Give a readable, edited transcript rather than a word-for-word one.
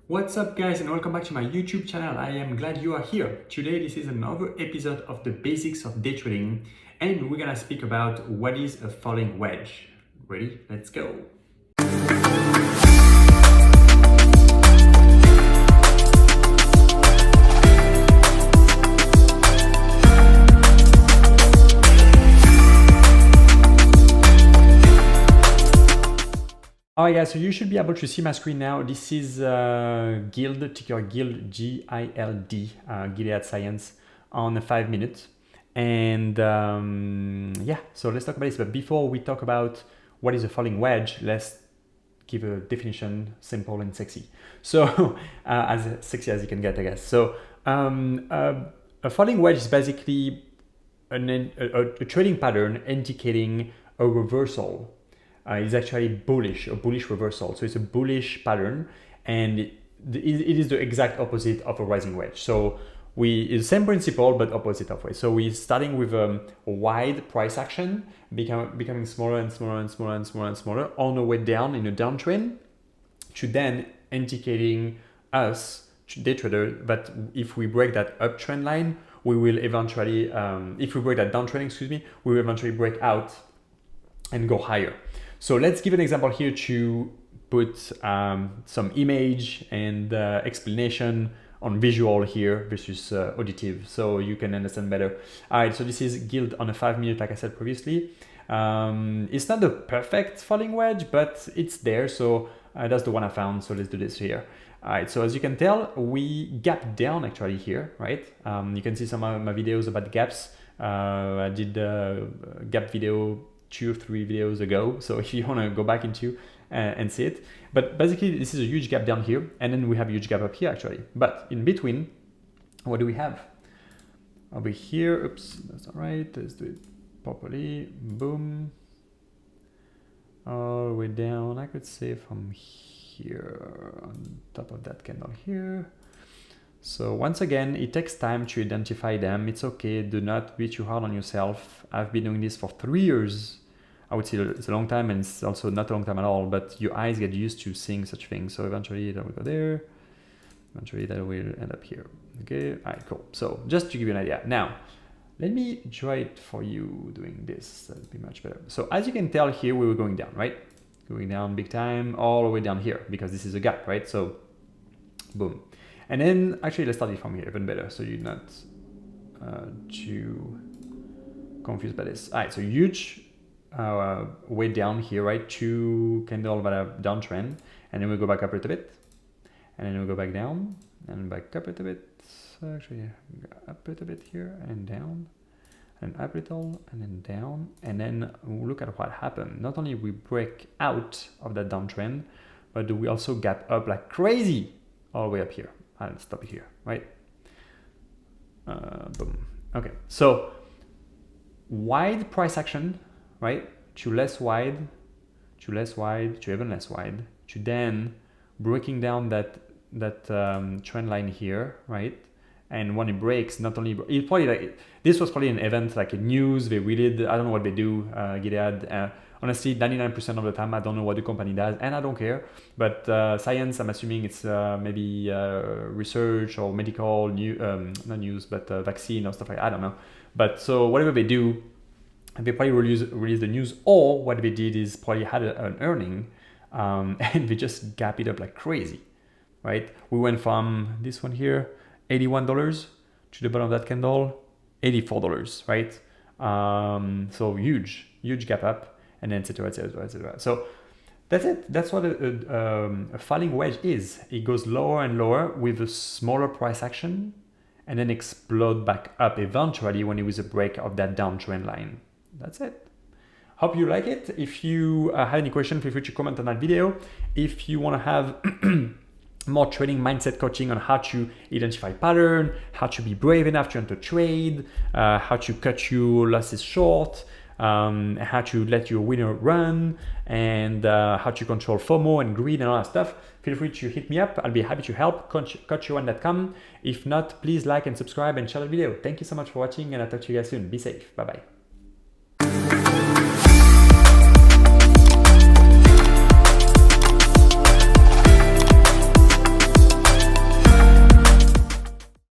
What's up guys, and welcome back to my YouTube channel. I am glad you are here. Today this is another episode of the basics of day trading, and we're gonna speak about what is a falling wedge. Ready? Let's go. Alright guys, so you should be able to see my screen now. This is Guild, ticker Guild, G-I-L-D, Gilead Science on 5 minutes. And yeah, so let's talk about this. But before we talk about what is a falling wedge, let's give a definition, simple and sexy. So as sexy as you can get, I guess. So a falling wedge is basically a trading pattern indicating a reversal. Is actually bullish, a bullish reversal. So it's a bullish pattern, and it is the exact opposite of a rising wedge. So it's the same principle, but opposite of way. So we're starting with a wide price action, becoming smaller and smaller and smaller and smaller and smaller on the way down in a downtrend, to then indicating us, day trader, that if we break that uptrend line, we will eventually, if we break that downtrend, excuse me, we will eventually break out and go higher. So let's give an example here to put some image and explanation on visual here versus auditive, so you can understand better. All right, so this is Guild on a 5 minute, like I said previously. It's not the perfect falling wedge, but it's there. So that's the one I found. So let's do this here. All right, so as you can tell, we gap down actually here, right? You can see some of my videos about gaps. I did a gap video 2 or 3 videos ago, so if you want to go back into and see it. But basically this is a huge gap down here, and then we have a huge gap up here actually. But in between, what do we have over here? Oops, that's not right. Let's do it properly. Boom, all the way down. I could say from here on top of that candle here. So once again, it takes time to identify them. It's okay, do not be too hard on yourself. I've been doing this for 3 years. I would say it's a long time, and it's also not a long time at all, but your eyes get used to seeing such things. So eventually that will go there. Eventually that will end up here. Okay, all right, cool. So just to give you an idea. Now, let me try it for you doing this. That'd be much better. So as you can tell here, we were going down, right? Going down big time, all the way down here, because this is a gap, right? So boom. And then actually let's start it from here, even better, so you're not too confused by this. All right, so huge way down here, right? 2 candle downtrend, and then we go back up a little bit, and then we go back down and back up a little bit. So actually, up a little bit here and down, and up a little, and then down, and then look at what happened. Not only we break out of that downtrend, but we also gap up like crazy all the way up here. I'll stop it here, right? Boom. Okay, so wide price action, right? To less wide, to less wide, to even less wide, to then breaking down that trend line here, right? And when it breaks, not only it probably like this was probably an event like a news. They really I don't know what they do. Gilead. Honestly, 99% of the time, I don't know what the company does, and I don't care. But science, I'm assuming it's maybe research or medical, not news, but vaccine or stuff like that. I don't know. But so whatever they do, they probably release the news, or what they did is probably had an earning, and they just gap it up like crazy, right? We went from this one here, $81 to the bottom of that candle, $84, right? So huge gap up. And then etc, etc, etc. So that's it. That's what a falling wedge is. It goes lower and lower with a smaller price action, and then explode back up eventually when it was a break of that downtrend line. That's it. Hope you like it. If you have any question, feel free to comment on that video. If you want to have more trading mindset coaching on how to identify pattern, how to be brave enough to enter trade, how to cut your losses short, how to let your winner run, and how to control FOMO and greed and all that stuff, feel free to hit me up. I'll be happy to help. coachyoann.com. If not, please like and subscribe and share the video. Thank you so much for watching, and I'll talk to you guys soon. Be safe. Bye bye.